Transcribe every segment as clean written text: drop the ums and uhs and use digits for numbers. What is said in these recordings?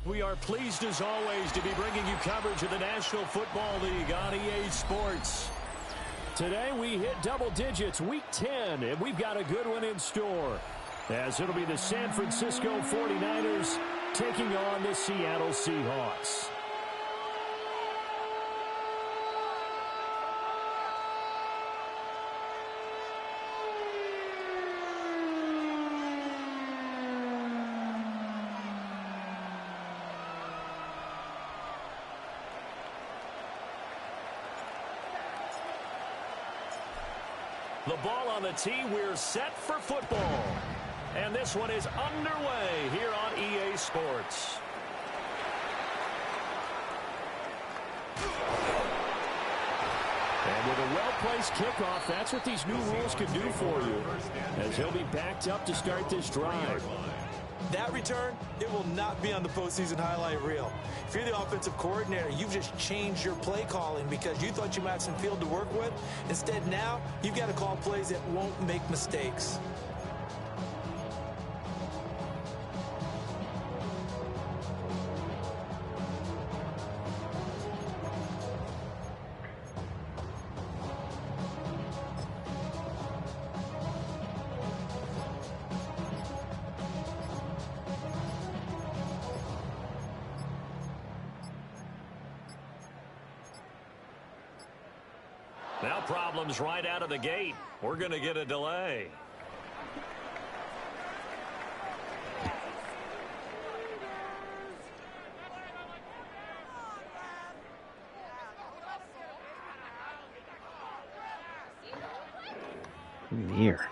We are pleased, as always, to be bringing you coverage of the National Football League on EA Sports. Today, we hit double digits, Week 10, and we've got a good one in store, as it'll be the San Francisco 49ers taking on the Seattle Seahawks. The ball on the tee, we're set for football. And this one is underway here on EA Sports. And with a well-placed kickoff, that's what these new rules can do for you, as he'll be backed up to start this drive. That return, it will not be on the postseason highlight reel. If you're the offensive coordinator, you've just changed your play calling because you thought you might have some field to work with. Instead, now, you've got to call plays that won't make mistakes. Now problems right out of the gate. We're going to get a delay. Here.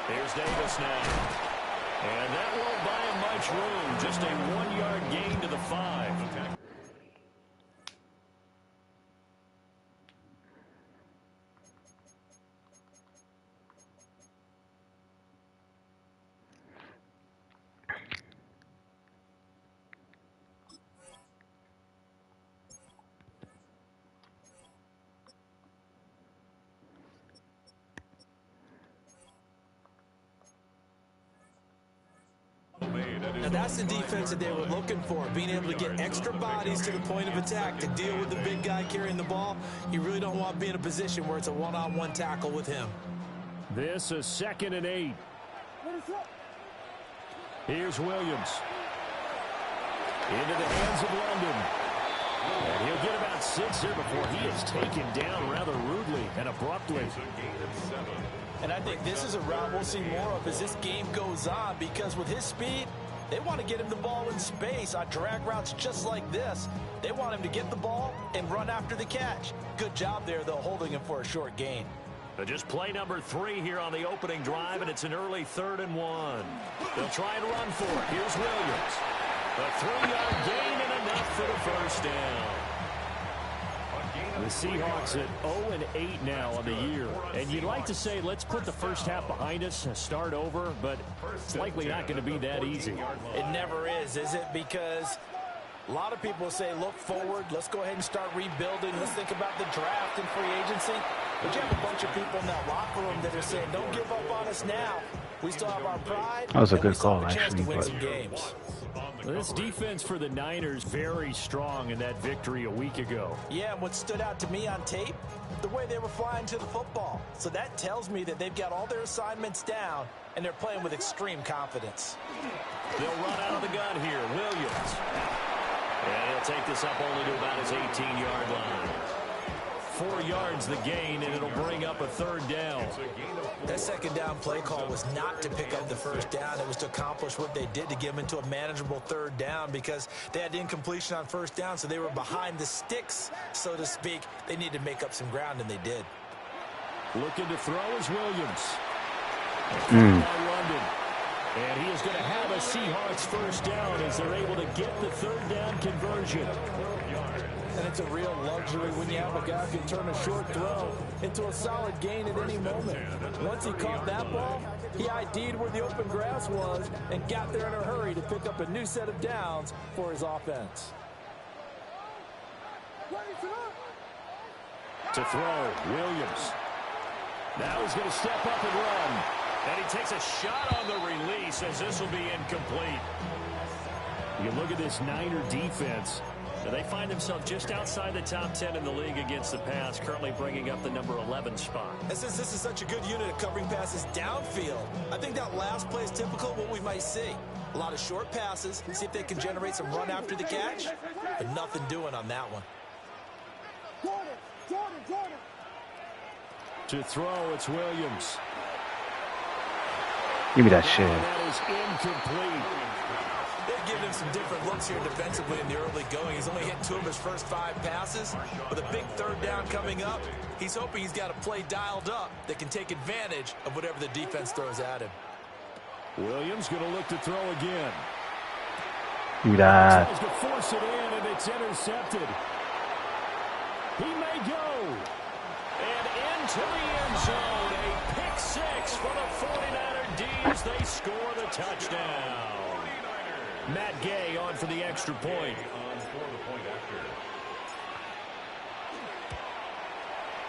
Here's Davis now. And that won't buy him much room. Just a 1-yard gain to the 5. Okay. Now that's the defense that they were looking for, being able to get extra bodies to the point of attack to deal with the big guy carrying the ball. You really don't want to be in a position where it's a one-on-one tackle with him. This is 2nd and 8. Here's Williams. Into the hands of London. And he'll get about 6 here before he is taken down rather rudely and abruptly. And I think this is a route we'll see more of as this game goes on, because with his speed, they want to get him the ball in space on drag routes just like this. They want him to get the ball and run after the catch. Good job there, though, holding him for a short gain. But just play number 3 here on the opening drive, and it's an early 3rd and 1. They'll try and run for it. Here's Williams. A 3-yard gain and enough for the first down. The Seahawks at 0-8 now on the year. And you'd like to say, let's put the first half behind us and start over, but it's likely not going to be that easy. It never is it? Because a lot of people say, look forward, let's go ahead and start rebuilding, let's think about the draft and free agency. But you have a bunch of people in that locker room that are saying, don't give up on us now. We still have our pride. That was a good call, actually. This defense for the Niners very strong in that victory a week ago. Yeah, and what stood out to me on tape, the way they were flying to the football. So that tells me that they've got all their assignments down, and they're playing with extreme confidence. They'll run out of the gun here. Williams. And he'll take this up only to about his 18-yard line. 4 yards the gain, and it'll bring up a 3rd down. That 2nd down play call was not to pick up the 1st down. It was to accomplish what they did to get them into a manageable 3rd down, because they had incompletion on 1st down, so they were behind the sticks, so to speak. They needed to make up some ground, and they did. Looking to throw is Williams. London. And he is going to have a Seahawks first down as they're able to get the third down conversion. And it's a real luxury when you have a guy who can turn a short throw into a solid gain at any moment. Once he caught that ball, he ID'd where the open grass was and got there in a hurry to pick up a new set of downs for his offense. To throw, Williams. Now he's going to step up and run. And he takes a shot on the release as this will be incomplete. You look at this Niner defense. They find themselves just outside the top 10 in the league against the pass, currently bringing up the number 11 spot. And since this is such a good unit of covering passes downfield, I think that last play is typical of what we might see. A lot of short passes, see if they can generate some run after the catch, but nothing doing on that one. To throw, it's Williams. Give me that shit. That is incomplete. They've given him some different looks here defensively in the early going. He's only hit 2 of his first 5 passes. With a big third down coming up, he's hoping he's got a play dialed up that can take advantage of whatever the defense throws at him. Williams going to look to throw again. Give me that. Tries to force it in, and it's intercepted. He may go. And into the end zone, a pick 6 for the 49er D as they score the touchdown. Matt Gay on for the extra point.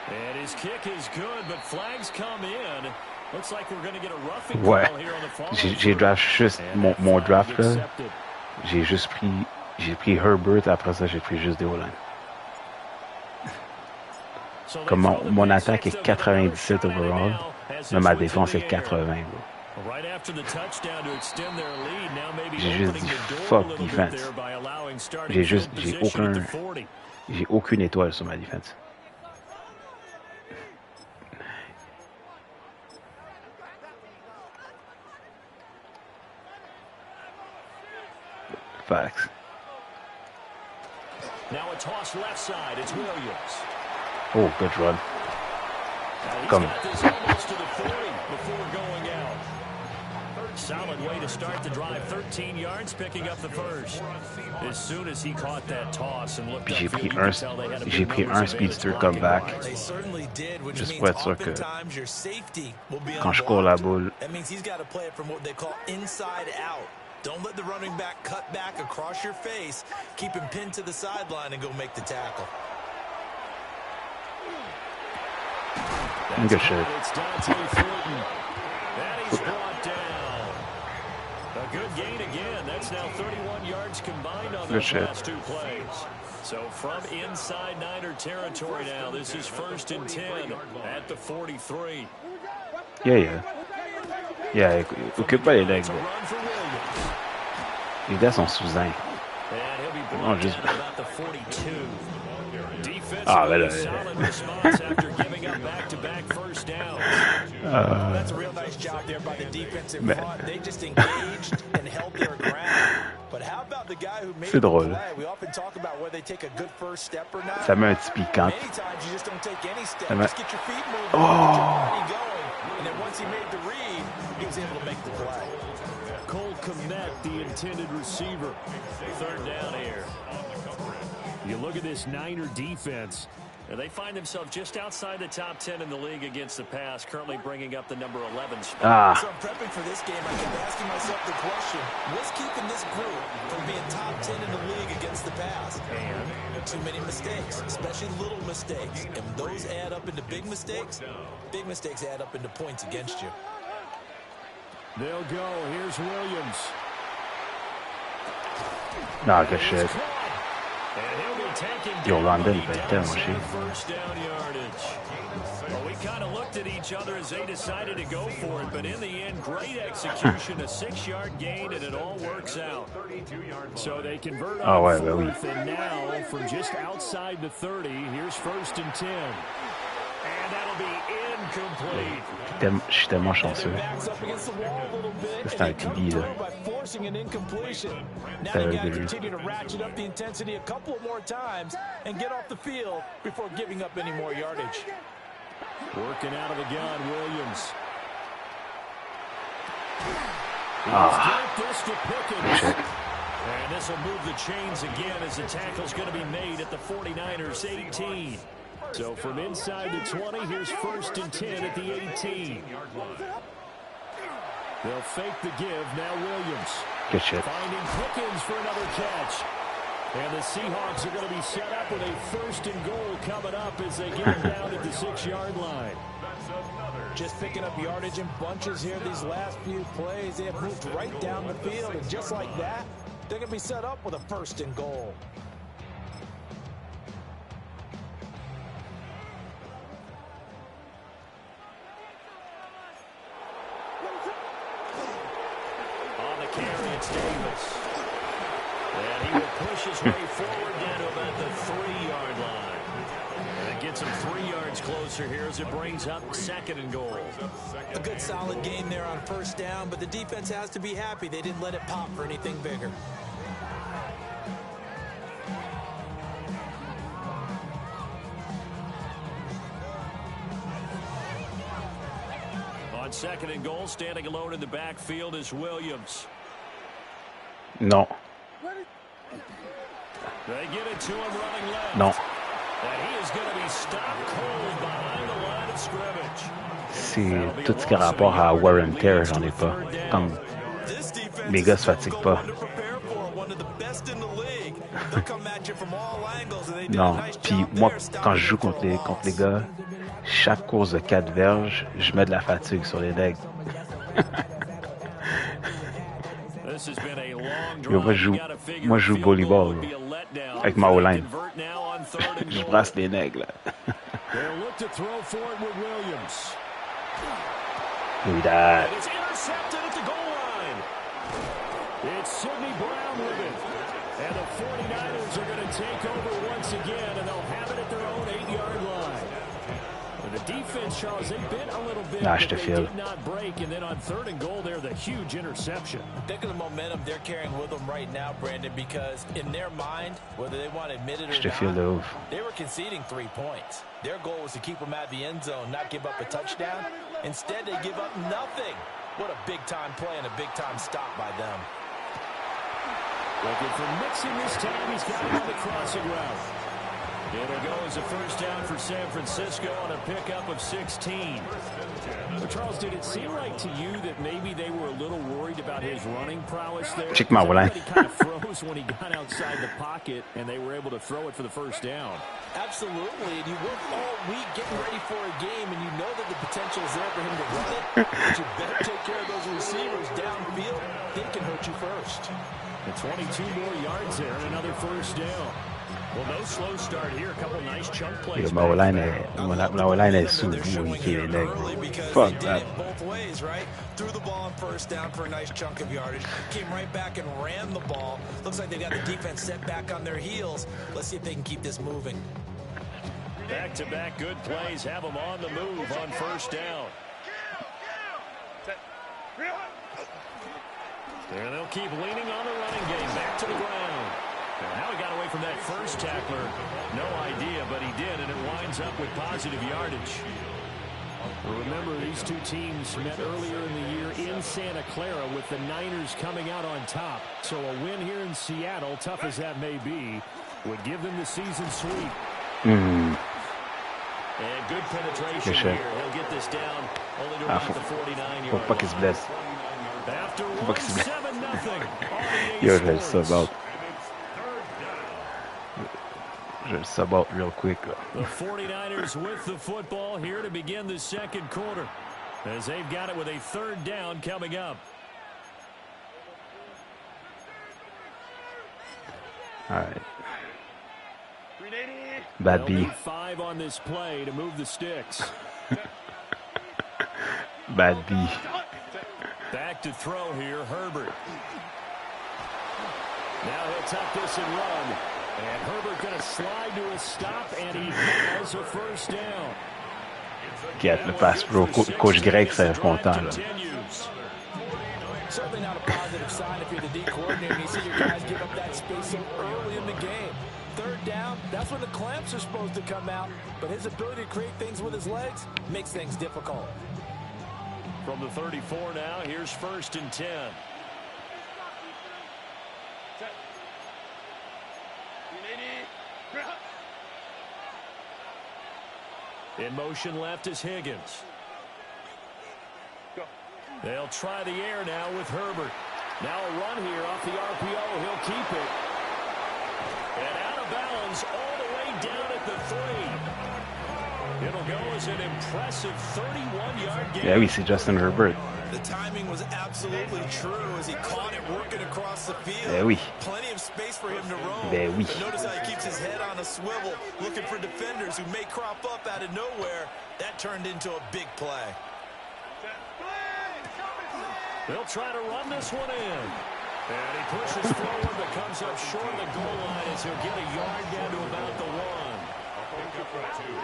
And his kick is good, but flags come in. Looks like we're going to get a roughing call here on the far. J'ai draft juste mon draft là. J'ai pris Herbert, après ça j'ai pris juste des O-line. Comme mon attaque est 97 overall, mais ma défense est 80. J'ai juste dit fuck defense. J'ai aucune étoile sur ma défense. Facts. Now a toss left side. It's Williams. Oh, good run. Come on. Almost to the 40 before going out. Solid way to start the drive. 13 yards, picking up the first. As soon as he caught that toss and looked J'ai pris un speedster come back. Juste pour être sûr que quand je cours la boule. That means he's got to play it from what they call inside out. Don't let the running back cut back across your face. Keep him pinned to the sideline and go make the tackle. Good shit. It's Dante Thornton. And he's brought down. A good gain again. That's now 31 yards combined on those last 2 plays. So from inside Niner territory now, this is 1st and 10 at the 43. Yeah. Occupe pas les legs. Les gars sont sous un. Non, juste... Ah, ben là... That's a real nice job there by the defensive front. They just engaged and held their ground. But how about the guy who made the play? We often talk about whether they take a good first step or not. Ça met un petit piquant. Many times you just don't take any step. Just get your feet moving. Get your body going. And then once he made the read, he was able to make the play. Cole Kmet, the intended receiver. 3rd down here. You look at this Niner defense, and they find themselves just outside the top 10 in the league against the pass, currently bringing up the number 11 spot. So I'm prepping for this game. I kept asking myself the question, what's keeping this group from being top 10 in the league against the pass? And too many mistakes, especially little mistakes. And those add up into big mistakes add up into points against you. They'll go. Here's Williams. Nah, good shit. Yo, London, but damn, she. First down yardage. Well, we kind of looked at each other as they decided to go for it, but in the end, great execution, a 6-yard gain, and it all works out. So they convert on 4th, and now from just outside the 30, here's 1st and 10. And that'll be incomplete. Je suis tellement chanceux. C'est un TD, là. Now you got to continue to ratchet up the intensity a couple more times and get off the field before giving up any more yardage. Working out of the gun, Williams. And this will move the chains again as the tackle's going to be made at the 49ers 18. So from inside the 20, here's 1st and 10 at the 18. They'll fake the give. Now Williams. Good shit. Finding Pickens for another catch. And the Seahawks are going to be set up with a 1st and goal coming up as they get them down at the 6-yard line. Just picking up yardage in bunches here these last few plays. They have moved right down the field, and just like that, they're going to be set up with a 1st and goal. On the carry, it's Davis. And he will push his way forward down to about the 3-yard line. And it gets him 3 yards closer here as it brings up 2nd and goal. A good solid game there on 1st down, but the defense has to be happy they didn't let it pop for anything bigger. On 2nd and goal, standing alone in the backfield is Williams. No. They get it to him running left. Non. And he is going to be stopped cold behind the line of scrimmage. C'est tout ce qui a rapport à wear and tear, j'en ai pas. Comme mes gars se fatiguent pas. Non. Puis moi, quand je joue contre les gars, chaque course de 4 verges, je mets de la fatigue sur les legs. Yo, moi, je joue volleyball avec ma O-line. Je brasse les nègres, là. Do that. It's intercepted at the goal line. It's Sidney Brown with it. And the 49ers are going to take over once again, and they'll have it at their own 8-yard line. And the defense, Charles, they bit a little bit, but they did not break. And then on 3rd and goal there, the huge interception. Think of the momentum they're carrying with them right now, Brandon, because in their mind, whether they want to admit it or not, they were conceding 3 points. Their goal was to keep them out of the end zone, not give up a touchdown. Instead, they give up nothing. What a big-time play and a big-time stop by them. Looking for mixing this time. He's got it on the crossing route. It'll go as a 1st down for San Francisco on a pickup of 16. But Charles, did it seem like to you that maybe they were a little worried about his running prowess there? Check my line. He kind of froze when he got outside the pocket, and they were able to throw it for the 1st down. Absolutely, and you work all week getting ready for a game, and you know that the potential is there for him to run it, but you better take care of those receivers downfield. They can hurt you first. And 22 more yards there and another 1st down. Well, no slow start here. A couple nice chunk plays. Ma O-line est sous vous, les nègres. Fuck that. Both ways, right? Threw the ball on 1st down for a nice chunk of yardage. Came right back and ran the ball. Looks like they got the defense set back on their heels. Let's see if they can keep this moving. Back-to-back good plays have them on the move on 1st down. And they'll keep leaning on the running game. Back to the ground. And now he got away from that 1st tackler. No idea, but he did, and it winds up with positive yardage. Well, remember, these two teams met earlier in the year in Santa Clara with the Niners coming out on top. So a win here in Seattle, tough as that may be, would give them the season sweep. And good penetration here. He'll get this down only to about the 49-yard line. After 7-0. Yo, je le sub out. Je le sub out real quick. The 49ers with the football here to begin the 2nd quarter, as they've got it with a 3rd down coming up. All right. Bad B. 5 on this play to move the sticks. Bad B. Back to throw here, Herbert. Now he'll tuck this and run. And Herbert going to slide to a stop, and he has a 1st down. Get le pass pro. Coach Greg serait content, là. Certainly not a positive sign if you're the D coordinator and you see your guys give up that space so early in the game. third down, that's when the clamps are supposed to come out. But his ability to create things with his legs makes things difficult. From the 34 now, here's 1st and 10. In motion left is Higgins. They'll try the air now with Herbert. Now a run here off the RPO. He'll keep it. And out of bounds all the way down at the 3. It'll go as an impressive 31-yard gain. Yeah, oui, c'est Justin Herbert. The timing was absolutely true as he caught it working across the field. Ben oui. Plenty of space for him to roam. Ben oui. But notice how he keeps his head on a swivel, looking for defenders who may crop up out of nowhere. That turned into a big play. They'll try to run this one in. And he pushes forward but comes up short of the goal line as he'll get a yard down to about the 1. A pickup of 2.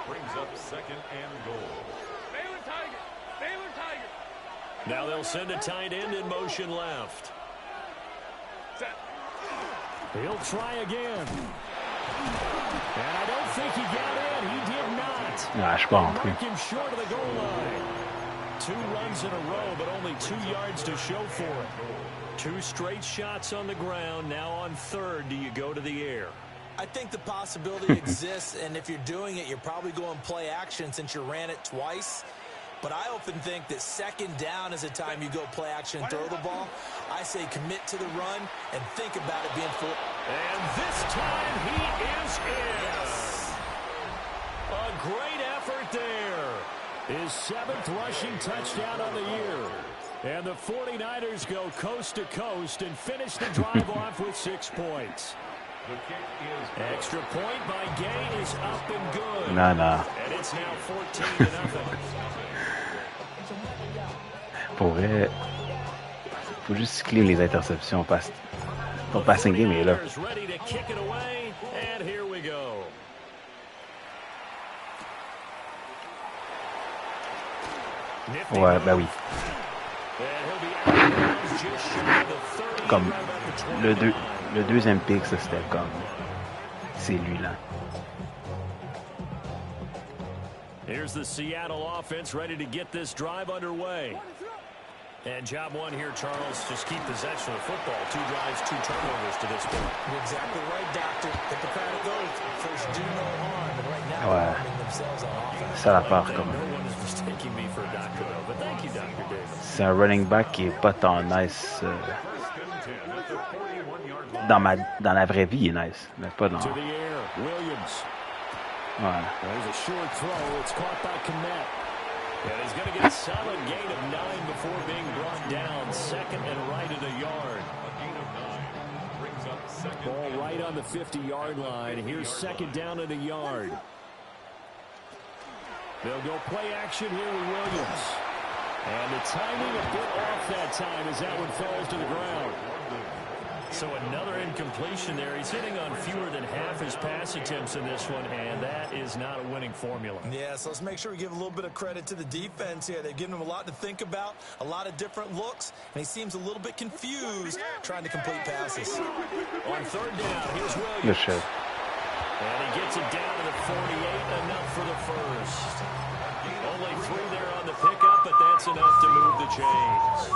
Brings up 2nd and goal. Baylor Tiger! Baylor Tiger! Now they'll send a tight end in motion left. He'll try again. And I don't think he got in. He did not. Ah, je suis pas en plus. Mark him short of the goal line. 2 runs in a row, but only 2 yards to show for it. 2 straight shots on the ground. Now on 3rd, do you go to the air? I think the possibility exists, and if you're doing it, you're probably going play action since you ran it twice. But I often think that 2nd down is the time you go play action and throw the ball. I say commit to the run and think about it being full. And this time he is in. Yes. A great effort there. His 7th rushing touchdown on the year. And the 49ers go coast to coast and finish the drive off with 6 points. The kick is Extra point by Gay is up and good. Non, non. And it's now 14-0. Pour vrai, faut juste cycler les interceptions. Ton passing game est là. Ready to kick it away, and here we go. Ouais, ben oui. Comme le deuxième pick, ça c'était comme... C'est lui, là. Here's the Seattle offense ready to get this drive underway. And job one here, Charles, just keep possession of the football. 2 drives, 2 turnovers to this point. You're exactly right, Doctor. Hippocratic oath. First, do no harm. And right now, Ouais. harming themselves on offense. Ça la part comme... No one is mistaking me for a doctor, though. But thank you, Dr. Davis. C'est un running back qui est pas tant nice. Dans la vraie vie, il est nice. Mais pas dans... To the air, Williams. Ouais. There's a short throw. It's caught by Kmet. And he's going to get a solid gain of 9 before being brought down. 2nd and right at a yard. a gain of 9. Brings up 2nd. Ball right on the 50-yard line. Here's 2nd down at a yard. They'll go play action here with Williams. And the timing a bit off that time as that one falls to the ground. So another incompletion there. He's hitting on fewer than half his pass attempts in this one, and that is not a winning formula. Yeah, so let's make sure we give a little bit of credit to the defense here. They've given him a lot to think about, a lot of different looks, and he seems a little bit confused trying to complete passes. On 3rd down, here's Williams. Good shit. And he gets it down to the 48, enough for the first. Only 3 there on the pickup, but that's enough to move the chains.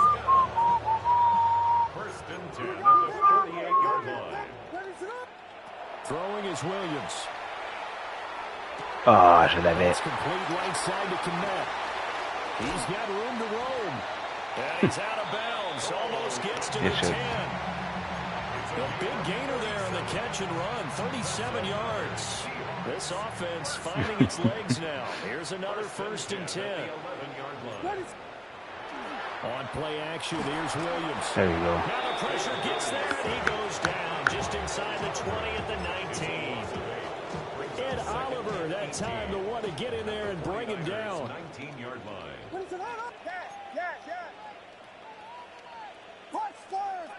1st and 10 at the 48-yard line. Throwing is Williams. Ah, je l'avais. It's complete right side to Kmet. He's got room to roam. And he's out of bounds. Almost gets to the 10. A big gainer there on the catch and run. 37 yards. This offense finding its legs now. Here's another 1st and 10. 11-yard line. On play action, here's Williams. There you go. Now the pressure gets there, and he goes down just inside the 20 at the 19. Ed Oliver, that time, the one to get in there and bring him down. 19-yard line. Yeah. Punch first.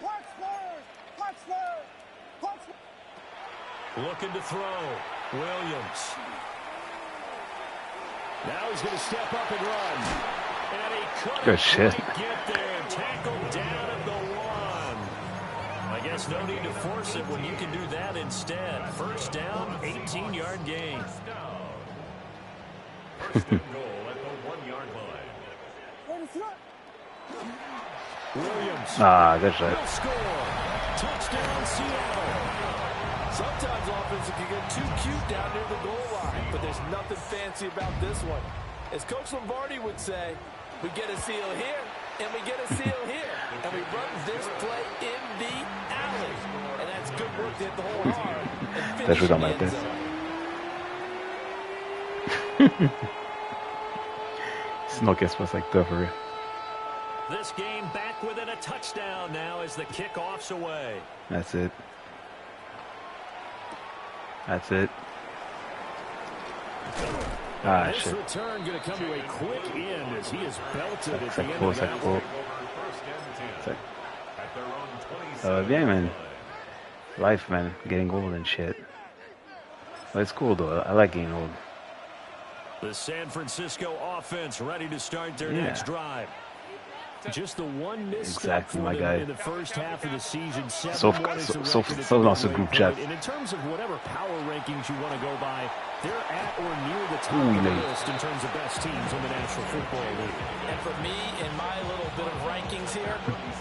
Looking to throw. Williams. Now he's going to step up and run. And he couldn't Good shit. quite get there. Tackled down at the 1. A I guess no need to force it when you can do that instead. First down, 18-yard gain. First and goal at the 1-yard line. Williams. Good shot. Will score. Touchdown, Seattle. Sometimes offenses can get too cute down near the goal line, but there's nothing fancy about this one. As Coach Lombardi would say, we get a seal here, and we get a seal here, and we run this play in the alley. And that's good work to hit the hole hard and finish in the end zone. Sinon, qu'est-ce qui se passe avec toi, for real? This game back within a touchdown now as the kickoff's away. That's it. That's it. Ah, This shit. return going to come to a quick end as he is belted at the Ça end court, of ça that. court. First and 10. Ça At their own ça va 27. bien, man. Life, man. Getting old and shit. But it's cool, though. I like getting old. The San Francisco offense ready to start their Yeah. next drive. Just the one misstep Exactly, for my them guy. in the first half of the season. Sauf 7-1 is the sauf record at sauf the dans ce midway groupe chat. point. And in terms of whatever power rankings you want to go by, they're at or near the top Ooh, of the late. list in terms of best teams in the National Football League. And for me, in my little bit of rankings here,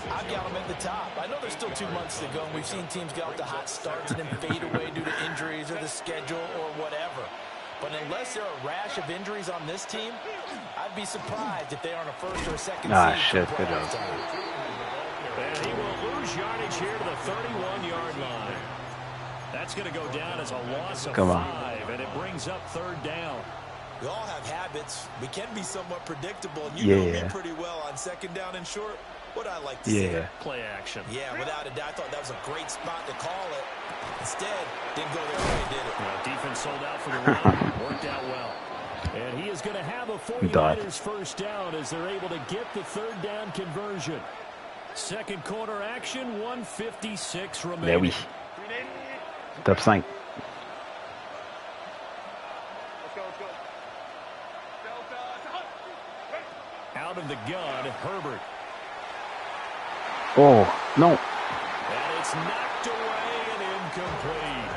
I've got them at the top. I know there's still 2 months to go, and we've seen teams get off to hot starts and then fade away due to injuries or the schedule or whatever. But unless there are a rash of injuries on this team, I'd be surprised if they aren't a first or a second Ah, seed. shit, for good playoff job. time. And he will lose yardage here to the 31-yard line. That's going to go down as a loss of Come on. 5, and it brings up third down. We all have habits. We can be somewhat predictable. And you know Yeah. me pretty well on second down and short. What I like to see. Yeah. Play action. Yeah, without a doubt. I thought that was a great spot to call it. Instead, didn't go their way, did it? Defense sold out for the run. Worked out well. And he is going to have a 49ers first down as they're able to get the third down conversion. Second quarter action, 1:56 remaining. Ben oui. Top 5. Let's go, let's go. Out of the gun, Herbert. Oh, non. And it's knocked away and incomplete.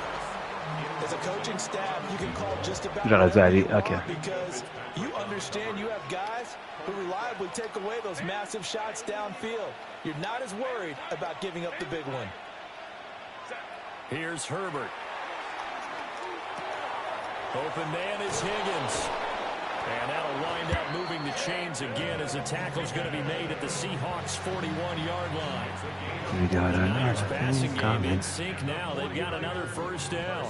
As a coaching staff, you can call just about J'aurais dû aller. whatever you OK. want because you understand you have guys who reliably take away those massive shots downfield. You're not as worried about giving up the big one. Here's Herbert. Open man is Higgins. And that'll wind up moving the chains again as the tackle's going to be made at the Seahawks' 41-yard line. We got Niners another passing thing game coming. in sync now. They've got another first down.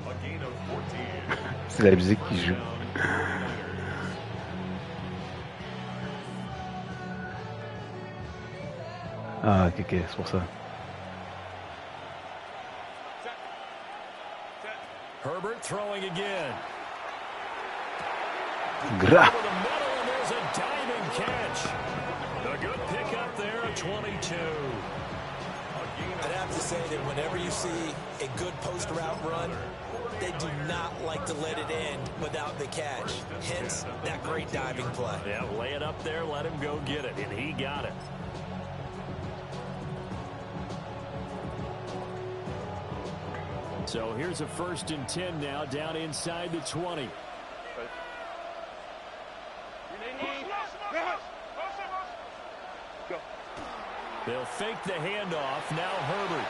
A gain of 14. C'est la musique qui joue. Ah, ok, c'est pour ça. Herbert throwing again. Gra! Over the middle, and there's a diving catch. A good pickup there at 22. I'd have to say that whenever you see a good post route run, they do not like to let it end without the catch. Hence, that great diving play. Yeah, lay it up there, let him go get it, and he got it. So here's a 1st and 10 now, down inside the 20. Go. They'll fake the handoff. Now Herbert.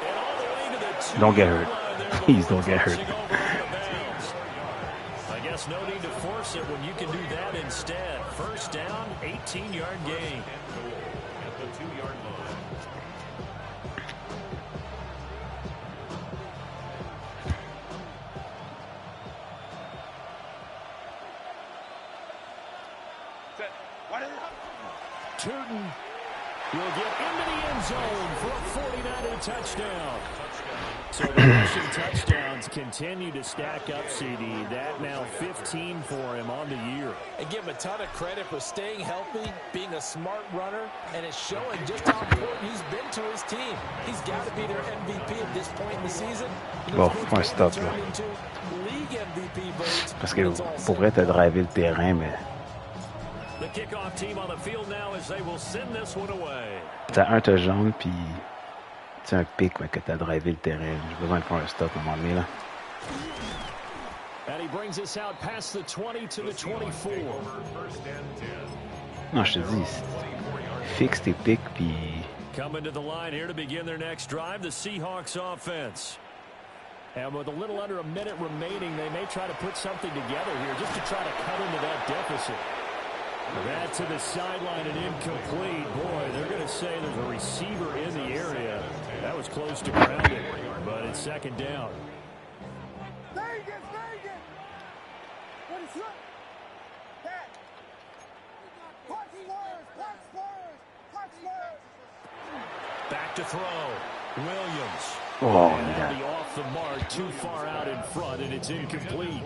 And all the way to the 2-yard Don't get hurt. line there Please before don't get hurt. crossing over out of bounds. I guess no need to force it when you can do that instead. First down, 18-yard gain. At the 2-yard line. Set. Why did Tootin will get into the end zone for a 49er touchdown. So the rushing touchdowns continue to stack up, CD. That now 15 for him on the year. And give him a ton of credit for staying healthy, being a smart runner, and it's showing just how important he's been to his team. He's got to be their MVP at this point in the season. Bon, faut un stop, là. League MVP votes Parce que when it's all pour said vrai, and t'as done. drivé le terrain, mais The kickoff team on the field now as they will send this one away. T'as un touchdown, puis tu as un pic, mais que t'as drivé le terrain. J'ai besoin de faire un stop à un moment donné, là. And he brings us out past the 20 to the 24. Non, je te dis, fixe tes pics, puis... Coming to the line here to begin their next drive, the Seahawks offense. And with a little under a minute remaining, they may try to put something together here just to try to cut into that deficit. That to the sideline and incomplete. Boy, they're going to say there's a receiver in the area. That was close to grounded, but it's second down. Back to throw. Williams. Oh, and off the mark, too far out in front, and it's incomplete.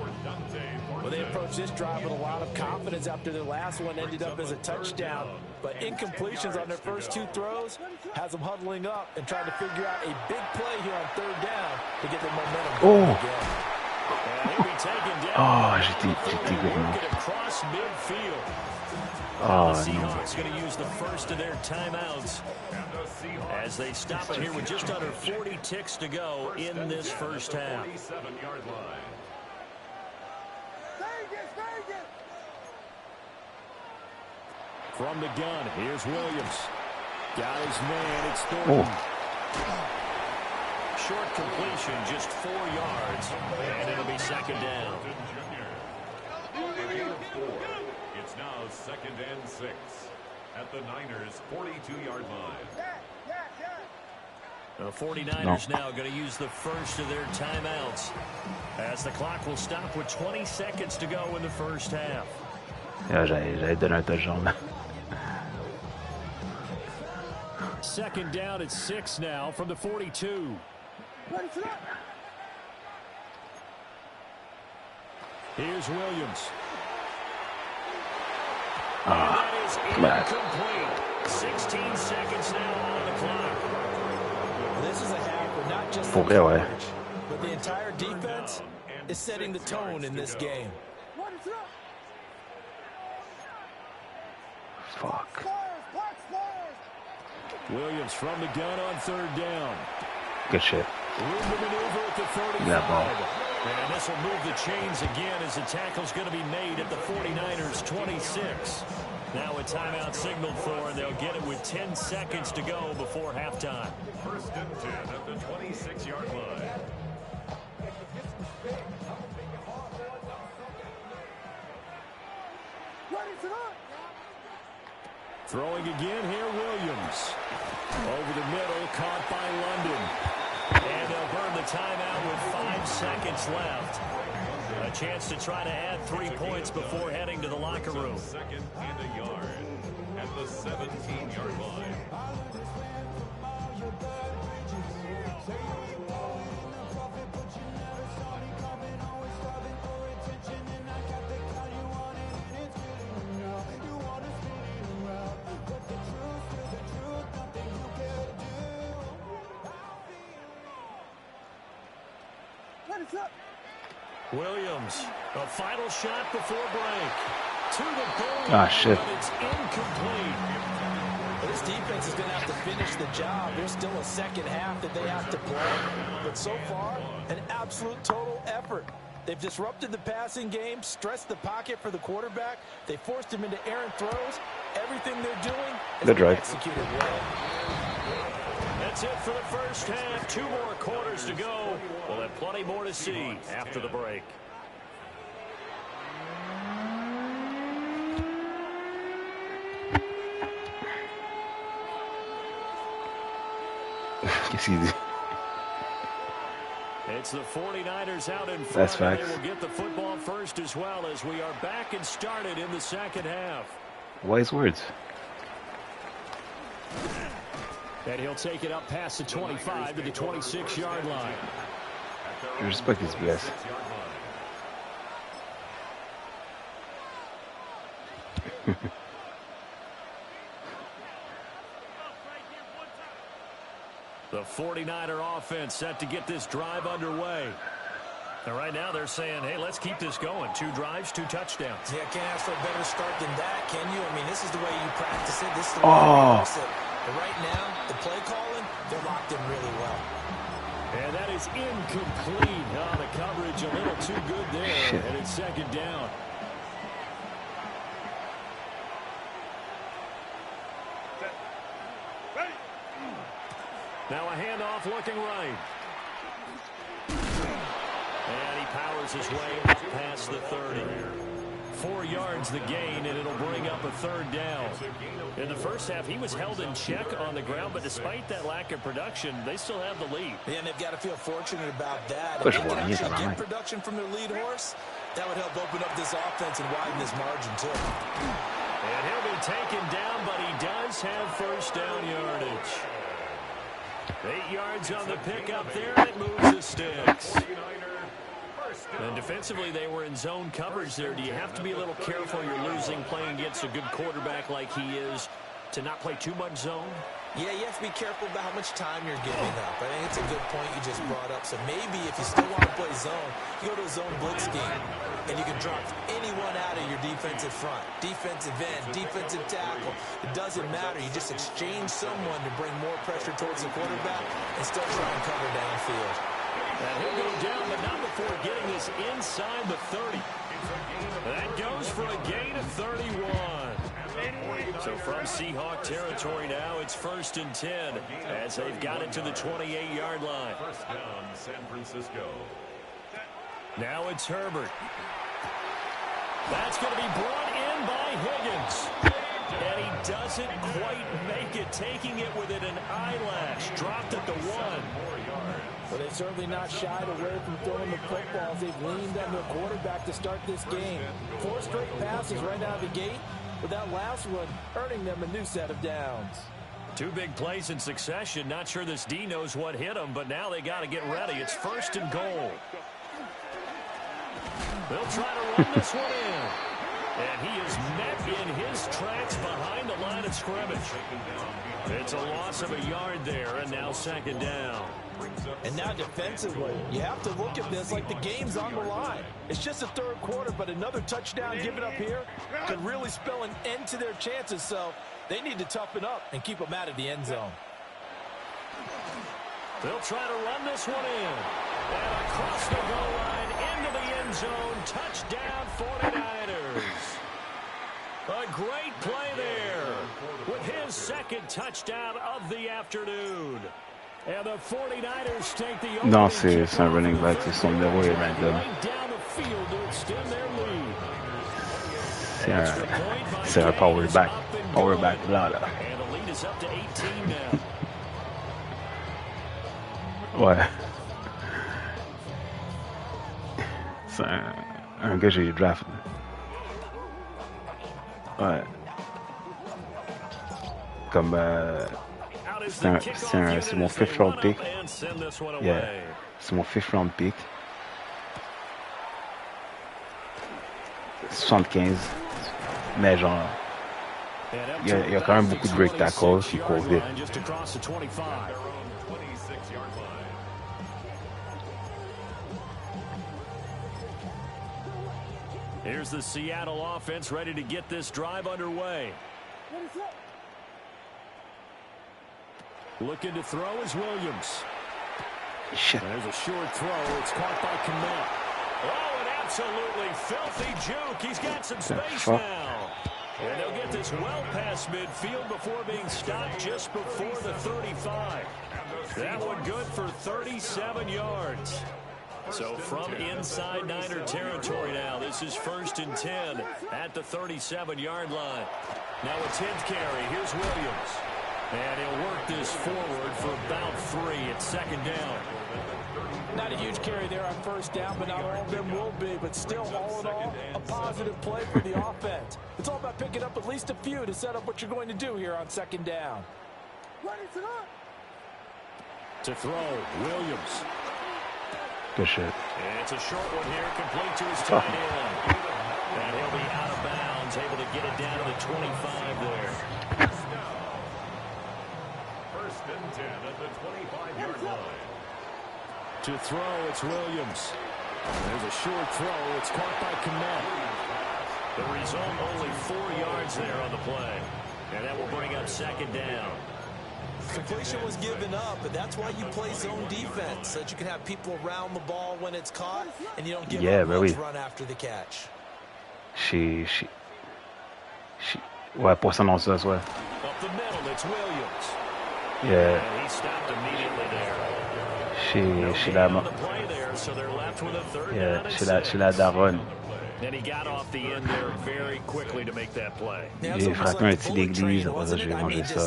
Well, they approached this drive with a lot of confidence after their last one ended up as a touchdown. But incompletions on their first two throws has them huddling up and trying to figure out a big play here on third down to get their momentum going again. And he'll be taken down. Oh, j'étais gourmand. Across midfield. Oh, the Seahawks going to use the first of their timeouts as they stop it here with just under 40 ticks to go in this first half. From the gun, here's Williams. Got his man, it's Thornton. Short completion, just 4 yards, and it'll be second down. It's now second and 6 at the Niners' 42-yard line. The 49ers now going to use the first of their timeouts as the clock will stop with 20 seconds to go in the first half. Yeah, j'allais donner un touchdown. Second down at 6 now from the 42. Here's Williams. That is incomplete. 16 seconds now on the clock. This is a half where not just Pour vrai, ouais. but the entire defense is setting the tone in this game. Fuck. Williams from the gun on third down. Good shit. Room to maneuver at the 35. Yeah, ball. And this will move the chains again as the tackle's going to be made at the 49ers' 26. Now a timeout signaled for, and they'll get it with 10 seconds to go before halftime. First and 10 at the 26-yard line. Throwing again here, Williams. Over the middle, caught by London. And they'll burn the timeout with 5 seconds left. A chance to try to add 3 points before heading to the locker room. Second and a yard at the 17-yard line. Williams, a final shot before break. To the goal. Ah, shit. But it's incomplete. This defense is going to have to finish the job. There's still a second half that they have to play. But so far, an absolute total effort. They've disrupted the passing game, stressed the pocket for the quarterback. They forced him into errant throws. Everything they're doing is executed well. That's it for the first half. 2 more quarters to go. We'll have plenty more to see after the break. Qu'est-ce qu'il dit? It's the 49ers out in front. That's facts. They will get the football first as well as we are back and started in the second half. Wise words. And he'll take it up past the 25 to the 26-yard line. Je sais pas qu'il se blesse. The 49er offense set to get this drive underway. And right now they're saying, hey, let's keep this going. 2 drives, 2 touchdowns. Yeah, can't ask for a better start than that, can you? I mean, this is the way you practice it. This is the way you practice it. But right now, the play calling, they're locked in really well. And that is incomplete. Oh, the coverage a little too good there. And it's second down. Now a handoff looking right. And he powers his way past the 30. 4 yards the gain, and it'll bring up a 3rd down. In the first half, he was held in check on the ground, but despite that lack of production, they still have the lead. Yeah, and they've got to feel fortunate about that. If they can actually get production from their lead horse, that would help open up this offense and widen this margin, too. And he'll be taken down, but he does have first down yardage. 8 yards on the pickup there, and it moves the sticks. And defensively, they were in zone coverage there. Do you have to be a little careful? You're losing playing against a good quarterback like he is to not play too much zone? Yeah, you have to be careful about how much time you're giving up. I think it's a good point you just brought up. So maybe if you still want to play zone, you go to a zone blitz scheme, and you can drop anyone out of your defensive front, defensive end, defensive tackle. It doesn't matter. You just exchange someone to bring more pressure towards the quarterback and still try and cover downfield. And he'll go down, but not before getting this inside the 30. That goes for a gain of 31. So from Seahawk territory now, it's 1st and 10 as they've got it to the 28-yard line. First down, San Francisco. Now it's Herbert. That's going to be brought in by Higgins. And he doesn't quite make it, taking it within an eyelash. Dropped at the 1. But they've certainly not shied away from throwing the footballs. They've leaned on their quarterback to start this game. 4 straight passes right out of the gate, with that last one earning them a new set of downs. 2 big plays in succession. Not sure this D knows what hit him, but now they got to get ready. It's 1st and goal. They'll try to run this one in. And he is met in his tracks behind the line of scrimmage. It's a loss of a yard there, and now 2nd down. And now defensively, you have to look at this like the game's on the line. It's just the 3rd quarter, but another touchdown given up here could really spell an end to their chances. So they need to toughen up and keep them out of the end zone. They'll try to run this one in. And across the goal line into the end zone. Touchdown 49ers. A great play there with his 2nd touchdown of the afternoon. And the 49ers take the Non, c'est un running back, c'est son numéro est random. C'est un power back blanc là. Ouais. C'est un gars que j'ai draft. Ouais. Comme c'est mon 5th round pick. Yeah. C'est mon 5th round pick. 75. Mais genre, il y a quand même beaucoup de break tackles qui courent vite. Here's the Seattle offense ready to get this drive underway. Looking to throw is Williams. Shit. There's a short throw. It's caught by Kmet. Oh, an absolutely filthy juke. He's got some space now. And they'll get this well past midfield before being stopped just before the 35. That one good for 37 yards. So from inside Niner territory now, this is 1st and 10 at the 37-yard line. Now a 10th carry. Here's Williams. And he'll work this forward for about 3. It's 2nd down. Not a huge carry there on 1st down, but not all of them will be. But still, all in all, a positive play for the offense. It's all about picking up at least a few to set up what you're going to do here on 2nd down. To throw, Williams. Good shit. And it's a short one here, complete to his tight end. And he'll be out of bounds, able to get it down to the 25 there. 1st and 10 at the 25-yard line. To throw, it's Williams. There's a short throw. It's caught by Kmet. The result, only 4 yards there on the play. And that will bring up second down. Completion was given up, but that's why you play zone defense, so that you can have people around the ball when it's caught, and you don't give up much run after the catch. Ouais, pour ça, non, ça, ouais. Up the middle, it's Williams. Yeah. And he stopped immediately there. She la daronne. And he got off the end there very quickly to make that play. J'ai frappé un petit d'église, après ça, j'ai mangé ça.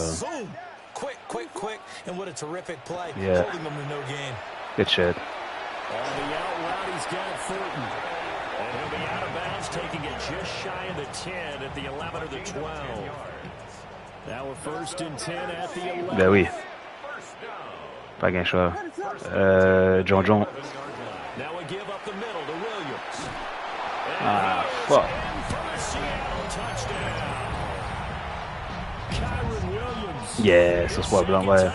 Quick, and what a terrific play. Yeah. Holding them to no gain. Good shit. On the out route, he's got Thornton. And he'll be out of bounds, taking it just shy of the 10 at the 11 or the 12. Now we're first and 10 at the 11. Ben oui. Pas grand choix. John. Now we give up the middle to Williams. Ah, fuck. Yeah, ça se voit blanc, ouais.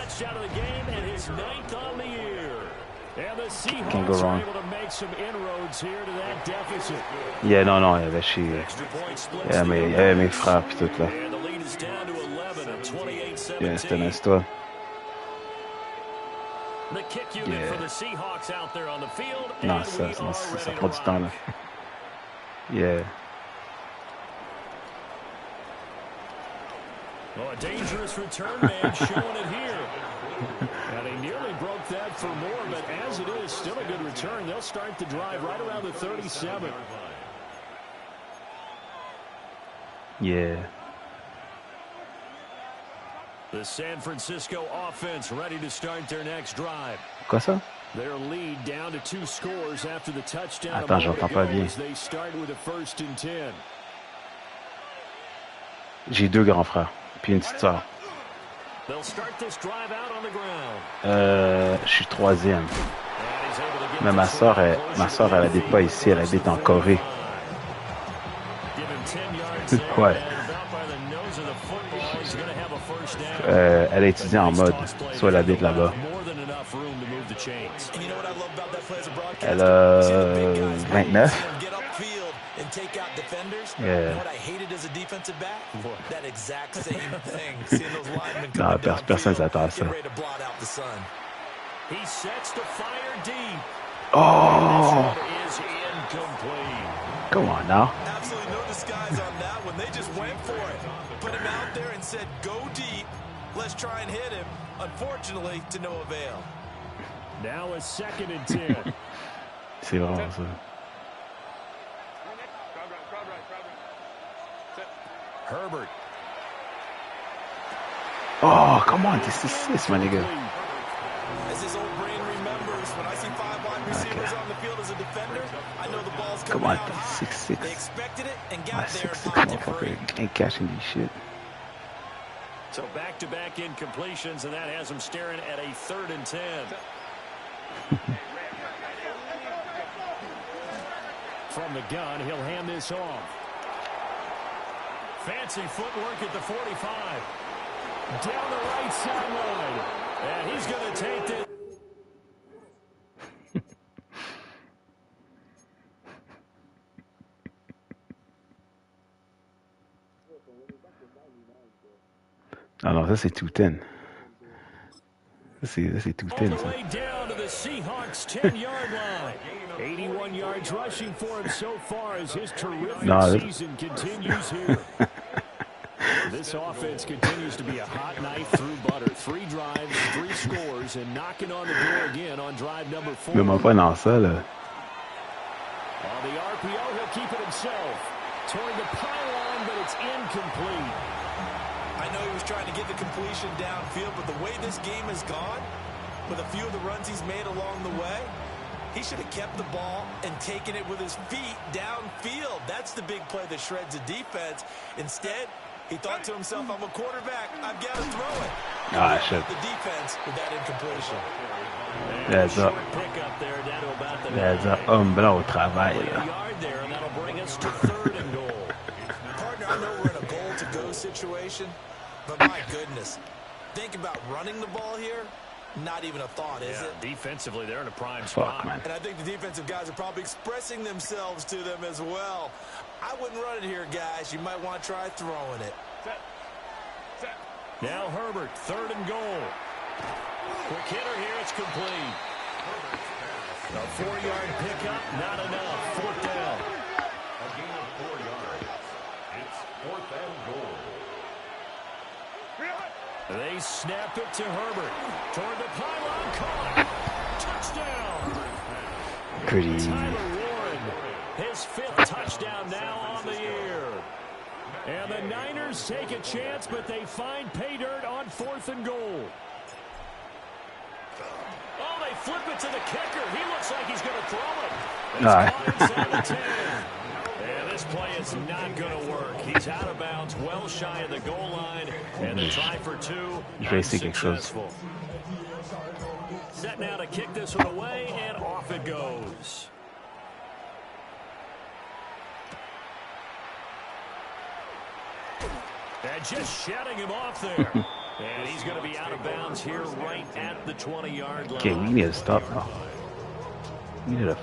Can't go wrong. Yeah, non, il y avait chier. Il y avait mes frappes et tout, là. Yeah, c'était nice, toi. Yeah. Non, ça prend du temps, là. Yeah. Well, a dangerous return man showing it here. And he nearly broke that for more, but as it is, still a good return. They'll start the drive right around the 37. Yeah. The San Francisco offense ready to start their next drive. Quoi ça? Their lead down to 2 scores after the touchdown. Attends, j'entends pas bien. They start with a first and 10. J'ai 2 grands frères, puis une petite sœur. They'll start this drive out on the ground. Je suis 3e. Mais ma sœur, elle habite pas ici, elle habite en Corée. Ouais. Elle a étudié en mode, soit elle habite là-bas. Elle a 29. Yeah. Non, personne s'attend à ça. Oh! Come on now. Absolutely no disguise on that one. They just went for it. Put him out there and said, go deep. Let's try and hit him. Unfortunately, to no avail. Now a second and 10. C'est vraiment ça. Herbert. Oh, come on, this is 6, my nigga. As his old brain remembers, when I see 5 wide receivers on the field as a defender, I know the ball's coming out. Come on, 6'6". They expected it and got there. 6'6", motherfucker. Ain't catching these shit. So back-to-back incompletions, and that has him staring at a 3rd and 10. From the gun, he'll hand this off. Fancy footwork at the 45. Down the right sideline. And he's going to take this. Ah non, ça c'est too thin. Ça c'est too thin, ça. Down to the Seahawks 10-yard line. 81 yards rushing for him so far as his terrific season continues here. This offense continues to be a hot knife through butter. 3 drives, 3 scores, and knocking on the door again on drive number 4. Mais pas dans ça, là. On the RPO, he'll keep it himself. Toward the pylon, but it's incomplete. I know he was trying to get the completion downfield, but the way this game has gone, with a few of the runs he's made along the way, he should have kept the ball and taken it with his feet downfield. That's the big play that shreds a defense. Instead, he thought to himself, I'm a quarterback. I've got to throw it. Ah, shit. The defense with that incompletion. There's a homme blanc au travail, là. Partner, I know we're in a goal-to-go situation, but my goodness, think about running the ball here. Not even a thought, is it? Defensively, they're in a prime Fuck, spot. man. And I think the defensive guys are probably expressing themselves to them as well. I wouldn't run it here, guys. You might want to try throwing it. Set. Now Herbert, 3rd and goal. Quick hitter here, it's complete. A 4-yard pickup, not enough. 4th down. A gain of 4 yards. It's 4th and goal. They snap it to Herbert. Toward the pylon, caught. Touchdown. Pretty. Tyler Warren, his 5th touchdown now on the year. And the Niners take a chance, but they find pay dirt on 4th and goal. Oh, they flip it to the kicker. He looks like he's going to throw it. It's caught inside the 10. And this play is not going to work. He's out of bounds, well shy of the goal line, and the try for 2 unsuccessful. Set now to kick this one away, and off it goes. And just shutting him off there. And he's going to be out of bounds here right at the 20-yard line. Okay, we need to stop now. We need to...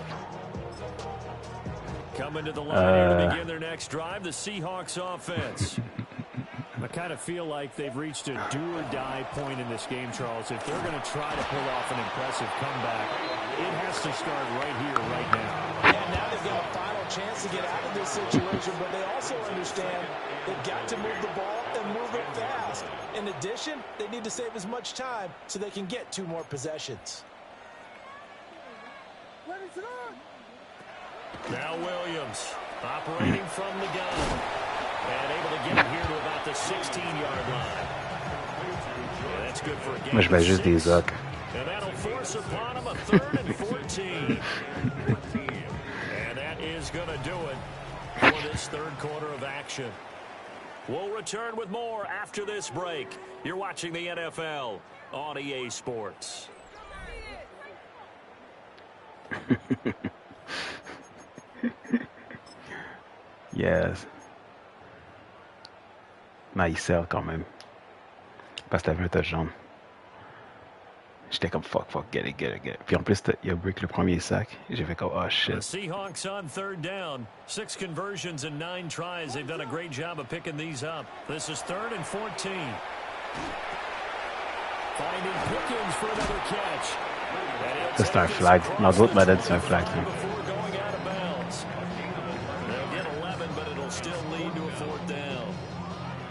Coming to the line here to begin their next drive, the Seahawks offense. I kind of feel like they've reached a do-or-die point in this game, Charles. If they're going to try to pull off an impressive comeback, it has to start right here, right now. Yeah, now they've got a final chance to get out of this situation, but they also understand they've got to move the ball and move it fast. In addition, they need to save as much time so they can get 2 more possessions. Now Williams operating from the gun and able to get it here to about the 16-yard line. Yeah, that's good for a game. Moi, je mets juste des zocs. And that'll force upon him a 3rd and 14. And that is going to do it for this 3rd quarter of action. We'll return with more after this break. You're watching the NFL on EA Sports. Yes. Mais il sert quand même. Parce que t'avais un touchdown. J'étais comme fuck, get it. Puis en plus, il a break le premier sac. J'ai fait comme, oh shit. The Seahawks on 3rd down. 6 conversions and 9 tries. They've done a great job of picking these up. This is 3rd and 14. Finding Pickens for another catch. Ça, c'est un flag. Dans d'autres modèles, c'est un flag. Before going out of bounds. They'll get 11, but it'll still lead to a 4th down.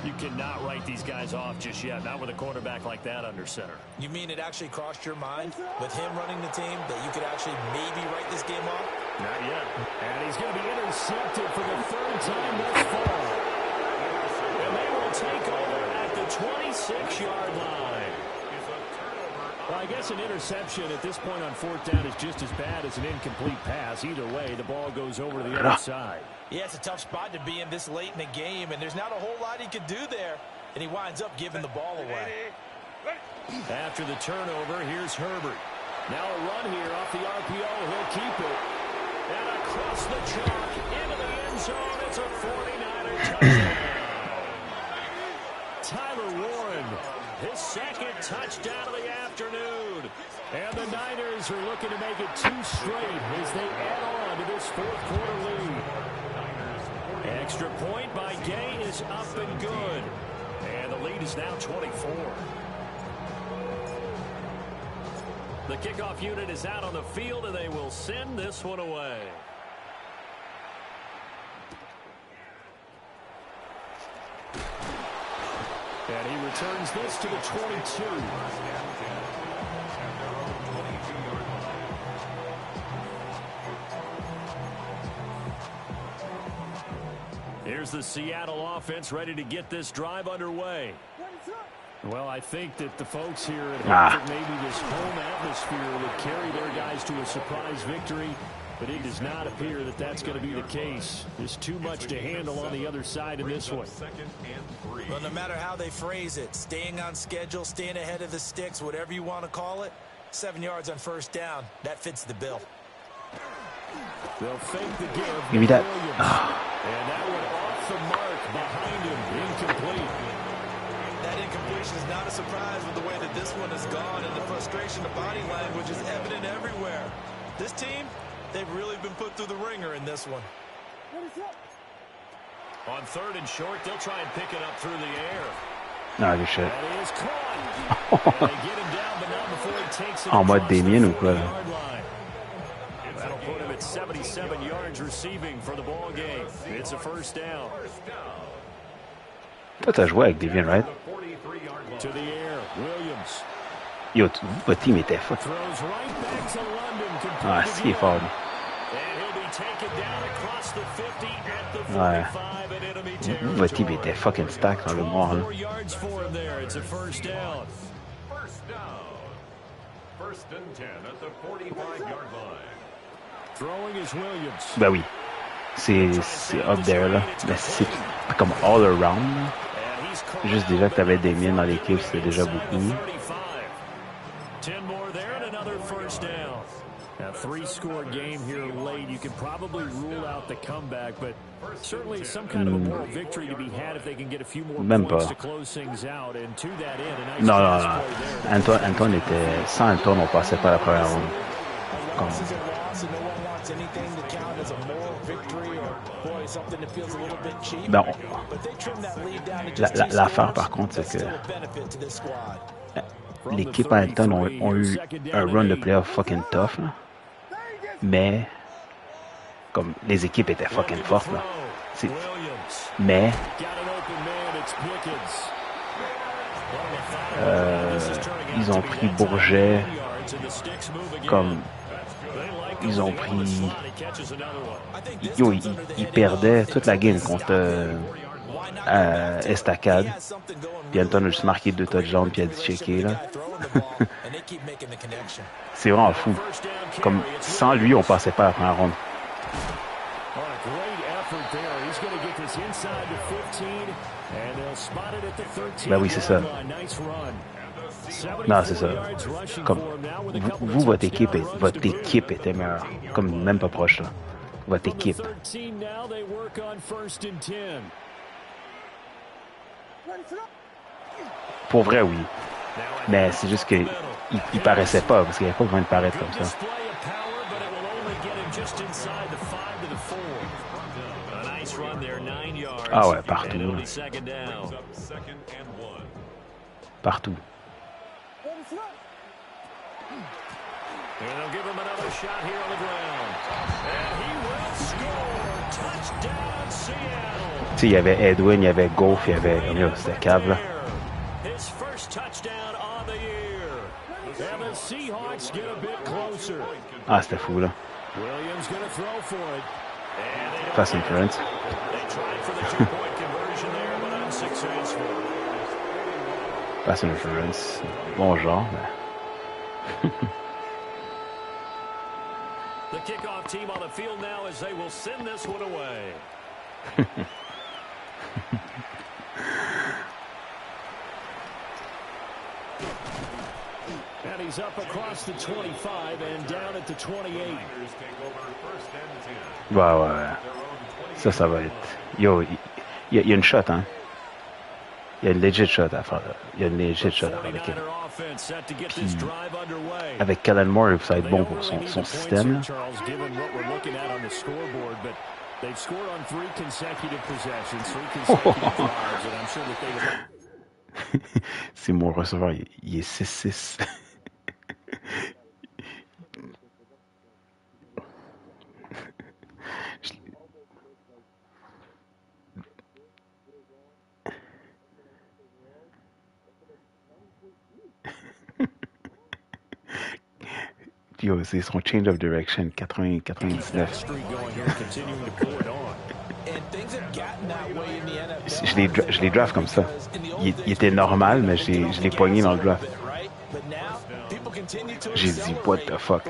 You cannot write these guys off just yet, not with a quarterback like that under center. You mean it actually crossed your mind with him running the team that you could actually maybe write this game off? Not yet. And he's going to be intercepted for the 3rd time thus far. And they will take over at the 26-yard line. Well, I guess an interception at this point on 4th down is just as bad as an incomplete pass. Either way, the ball goes over to the other side. Yeah, it's a tough spot to be in this late in the game, and there's not a whole lot he could do there, and he winds up giving the ball away. After the turnover, here's Herbert. Now a run here off the RPO. He'll keep it. And across the chalk into the end zone. It's a 49er touchdown. Tyler Warren, his 2nd touchdown of the afternoon. And the Niners are looking to make it 2 straight as they add on to this 4th quarter lead. Extra point by Gay is up and good. And the lead is now 24. The kickoff unit is out on the field, and they will send this one away. And he returns this to the 22. Here's the Seattle offense ready to get this drive underway. Well, I think that the folks here at home that maybe this home atmosphere would carry their guys to a surprise victory, but it does not appear that that's going to be the case. There's too much to handle on the other side of this one. Well, no matter how they phrase it, staying on schedule, staying ahead of the sticks, whatever you want to call it, 7 yards on 1st down, that fits the bill. They'll fake the give. Give me that. And that one off the mark behind him, incomplete. That That incompletion is not a surprise with the way that this one has gone, and the frustration, the body language is evident everywhere. This team, they've really been put through the ringer in this one. On 3rd and short, they'll try and pick it up through the air. Non, good shit. And he is caught. They get him down, but not before he takes it En mode across the Damien ou quoi? 50-yard line. That'll put him at 77 yards receiving for the ball game. It's a first down. Toi, t'as joué avec Damien, right? To the air, Williams. Yo, votre team était fort. Throws right back to London. Ah, si, il est fort. And he'll be taken down across the 50 at the 45 Ouais. at enemy territory. Votre team était fucking stack dans le noir, là. 4 yards for him there. It's a first down. First down. 1st and 10 at the 45-yard line. Throwing is Williams. Ben oui. C'est up there, là. Mais c'est comme all around, là. Juste déjà que t'avais Damien dans l'équipe, c'était déjà beaucoup. 10 more there and another first down. A 3-score game here late. You can probably rule out the comeback, but certainly some kind of a moral victory to be had if they can get a few more Même points pas. to close things out. And to that end, a nice Non, pass non, play there. non. Antoine était... Sans Antoine, on passait pas la première ronde. A loss is a loss, and no one wants anything to count as a moral victory or, boy, something that feels a little bit cheap. Ben, But they trim that lead down to just l'affaire, par contre, c'est que l'équipe à Anton ont eu un run de playoff fucking tough, là. Mais, comme les équipes étaient fucking fortes, là. C'est- Mais, ils ont pris Bourget, comme, ils ont pris... Yo, ils perdaient toute la game contre Estacade. Puis Anton a juste marqué 2 touchdowns puis a dit checker, là. C'est vraiment fou. Comme, sans lui, on passait pas à la première ronde. Ben oui, c'est ça. Non, c'est ça. Comme, vous, votre équipe était meilleure. Comme, même pas proche, là. Votre équipe. Pour vrai, oui. Mais c'est juste que il paraissait pas, parce qu'il n'y avait pas besoin de paraître comme ça. Ah ouais, partout. Partout. Tu sais, il y avait Edwin, il y avait Goff, il y avait... Oh, c'était cave, là. Ah, c'était fou, là. Pass interference. Pass interference. Bon genre, mais... The kickoff team on the field now as they will send this one away. And he's up across the 25 and down at the 28. Ouais. Ça va être... Yo, il y a une shot, hein. Il y a une legit shot à faire. Il y a une legit shot à faire avec elle. Puis, avec Kellen Moore, ça va être bon pour son système. C'est mon receveur, il est 6-6. Yo, c'est son change of direction, 99. Je les draft comme ça. Il était normal, mais je l'ai pogné dans le draft. J'ai dit, what the fuck?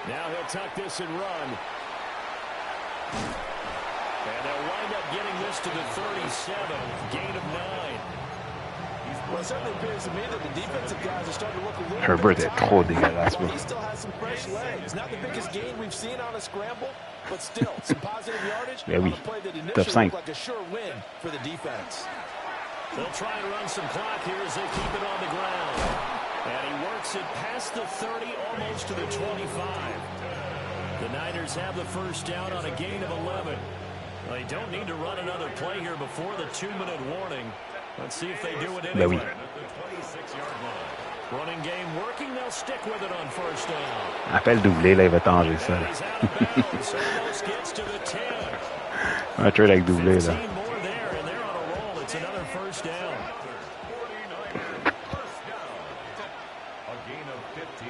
Now he'll tuck this and run. And they'll wind up getting this to the 37, gain of 9. Well, it certainly appears to me that the defensive guys are starting to look a little Herbert est trop dégueulasse, bro. He still has some fresh legs. Not the biggest gain we've seen on a scramble, but still some positive yardage Ben oui. on a play that Top initially 5. looked like a sure win for the defense. They'll try and run some clock here as they keep it on the ground. And he works it past the 30, almost to the 25. The Niners have the first down on a gain of 11. They don't need to run another play here before the 2-minute warning. Let's see if they do it anyway. Ben oui. Running game working, they'll stick with it on first down. Appel doublé, là, il va tanger ça. And he's out of bounds, almost gets to the 10. Un trade avec doublé, là. 15 more there, and they're on a roll. It's another first down. A gain of 15.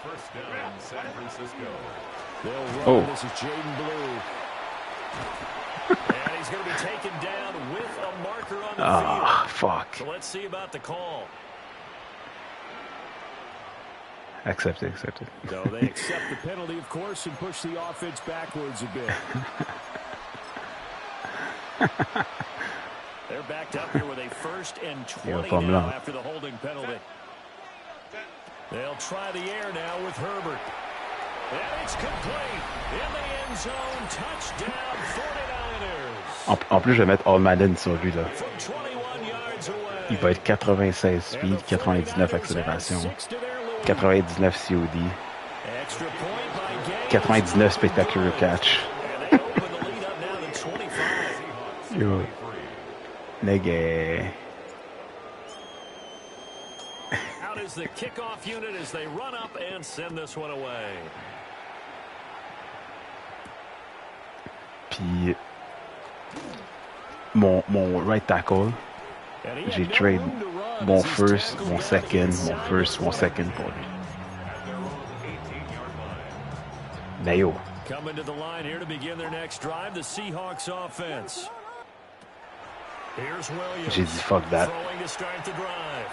First down, San Francisco. They'll run. Oh. This is Jaden Blue. And he's going to be taken down with a marker on the Ah, field. fuck. So let's see about the call. Accepted. So they accept the penalty, of course, and push the offense backwards a bit. They're backed up here with a 1st and 20 now after the holding penalty. They'll try the air now with Herbert. And it's complete. In the end zone. Touchdown, 49ers. En plus, je vais mettre All Madden sur lui, là. From 21 yards away. Il va être 96 speed, 99 accélération, 99 COD, 99 spectacular catch. Yo. Neg est... Out is the kickoff unit as they run up and send this one away. Puis mon right tackle, j'ai trade mon first, mon second pour lui. Mais yo, Coming to the line here to begin their next drive, the Seahawks offense. Here's Williams. j'ai dit fuck that. Throwing to start the drive.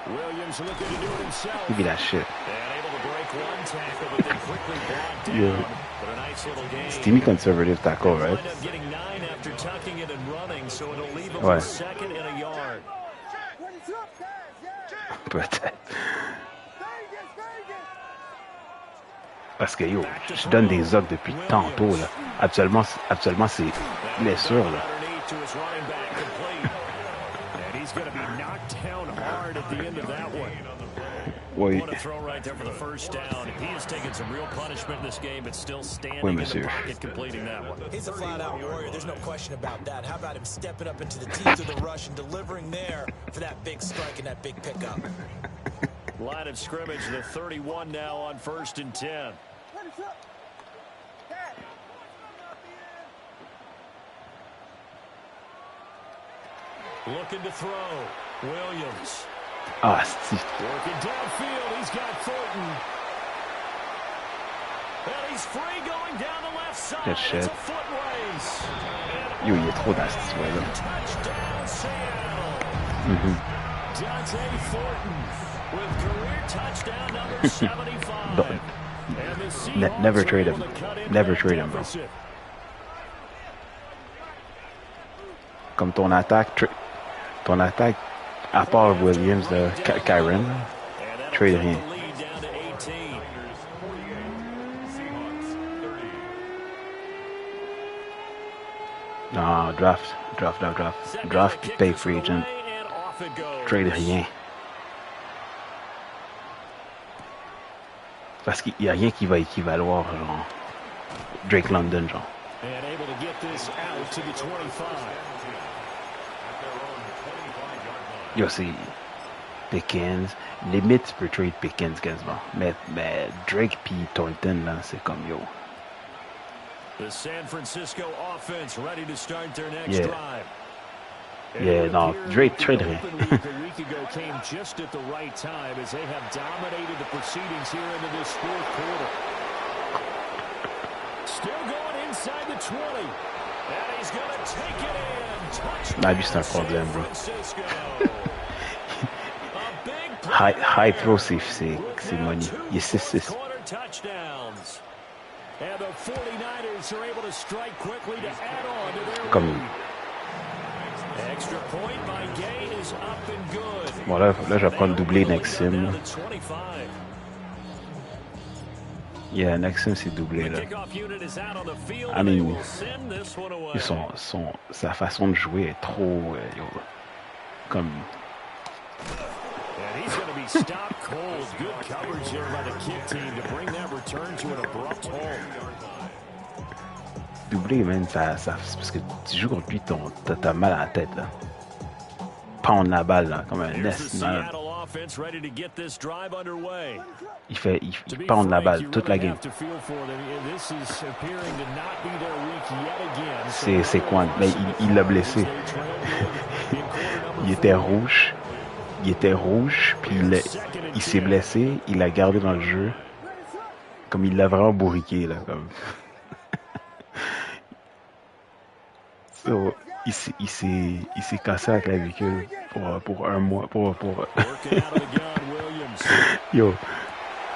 Williams looking to do it himself. Look at that shit. And able to break one tackle, but then quickly blocked down. Yeah. But a nice little game. C'était conservative tackle, right? Wind up getting 9 after tucking it and running, so it'll leave him Ouais. with 2nd and a yard. Peut-être. Parce que yo, je donne des offres depuis tantôt, là. Actuellement c'est blessure, là. Underneath to his running back, complete. And he's going to be knocked down hard at the end of that one. Oui, What a throw right there for the first down. He has taken some real punishment in this game, but still standing Oui, in the monsieur. pocket, completing that one. He's a flat-out warrior. There's no question about that. How about him stepping up into the teeth of the rush and delivering there for that big strike and that big pickup? Line of scrimmage, the 31 now on 1st and 10. Looking to throw. Williams. ah, si. Working downfield. He's got Thornton. And he's free going down the left side. Good shit. It's a foot race. Yo, il est trop dans cette histoire-là. Touchdown, Seattle. Dante Thornton with career touchdown number 75. Don't- And the Seahawks never are trade able him. to cut into Never that trade him, bro. deficit. Comme ton attaque, à part Williams, Kyron, And that'll trade cut rien. the lead down to 18. Non, draft, puis pay free agent, And off it goes. trade rien. Parce qu'il y a rien qui va équivaloir, genre, Drake London, genre. And able to get this out to the 25. Yo, c'est Pickens. Limite, tu peux trade Pickens quasiment. Mais Drake puis Thornton, là, c'est comme yo. The San Francisco offense ready to start their next Yeah. drive. Yeah, no, Drake trade The rien. open week a week ago came just at the right time as they have dominated the proceedings here into this 4th quarter. Still going inside the 20. And he's going to take it in. Touchdown, lui, c'est un problème, bro. San Francisco. A big play High throw, c'est there. money. Il est 6-6. Corner touchdowns. And the 49ers are able to strike quickly to add on to their Comme lead. Bon, là je vais prendre doublé Nexim. Yeah, Nexim c'est doublé là. I mean, sa façon de jouer est trop comme. Doublé, man, ça, parce que tu joues contre lui, t'as mal à la tête là. Pound la balle là, comme un nest. Il pound la balle toute la game. C'est quoi? Mais il l'a blessé. Il était rouge, puis il s'est blessé, il l'a gardé dans le jeu. Comme il l'a vraiment bourriqué là, comme. So, il s'est cassé la clavicule pour un mois. Yo,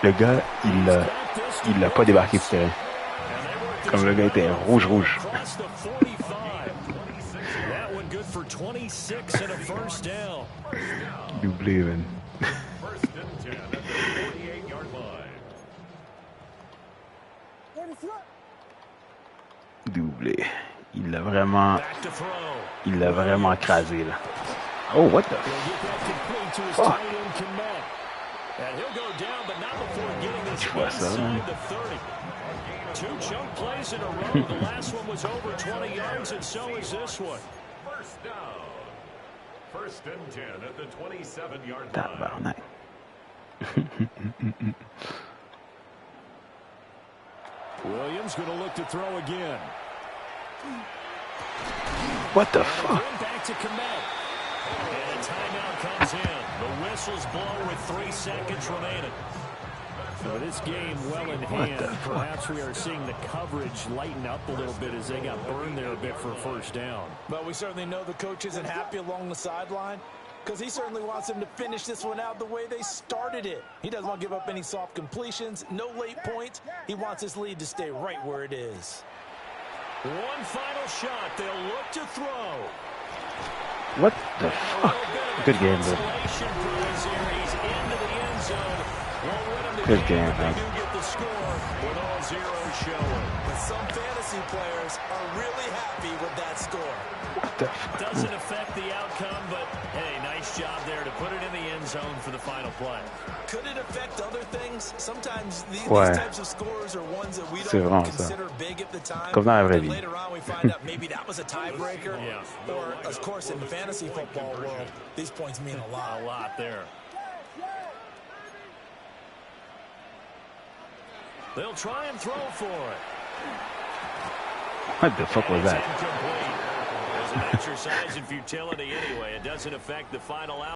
le gars, il l'a pas débarqué du terrain. Comme le gars était rouge. Doublé, man. Doublé. Il l'a vraiment écrasé là. Oh, what the fuck? Tu vois ça, man? Tabarnak. Williams going to look to throw again. What the fuck? Back to Kmet. And a timeout comes in. The whistles blow with 3 seconds remaining. So this game well in hand. Perhaps we are seeing the coverage lighten up a little bit as they got burned there a bit for a first down. But we certainly know the coach isn't happy along the sideline because he certainly wants them to finish this one out the way they started it. He doesn't want to give up any soft completions, no late points. He wants his lead to stay right where it is. One final shot. They'll look to throw. What the fuck? Good game, bro. Good game, man. But some fantasy players are really happy with that score. What the fuck? Doesn't affect the outcome, but hey, nice job there to put it in the end zone for the final play. Could it affect other things? Sometimes these types of scores are ones that we don't consider big at the time. Comme dans la vraie vie. Later on we find out maybe that was a tiebreaker. Or, of course, in the fantasy football world, these points mean a lot. A lot there. They'll try and throw for it. What the fuck was that? There's an exercise in futility anyway. It doesn't affect the final out.